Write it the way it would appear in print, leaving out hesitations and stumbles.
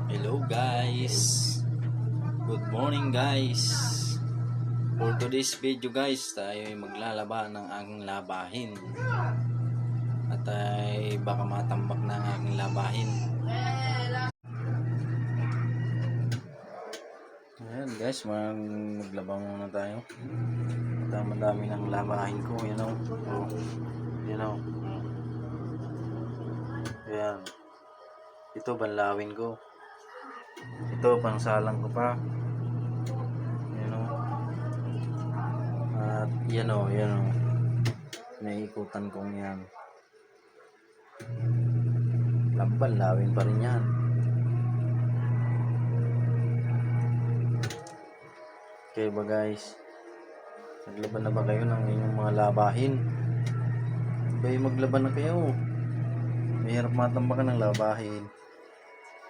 Hello guys, good morning guys. For today's video guys, tayo ay maglalaba ng aking labahin. At ay baka matambak na ang aking labahin. Ayan guys, maglaba muna tayo. At madami ng labahin ko, you know. Ayan. Ito banlawin ko. Ito pangsalang ko pa. At yan o. Naikutan kong yan. Banlawin pa rin yan. Okay ba guys? Naglaban na ba kayo ng inyong mga labahin? Bay maglaban na kayo. Mahirap matambakan ng labahin.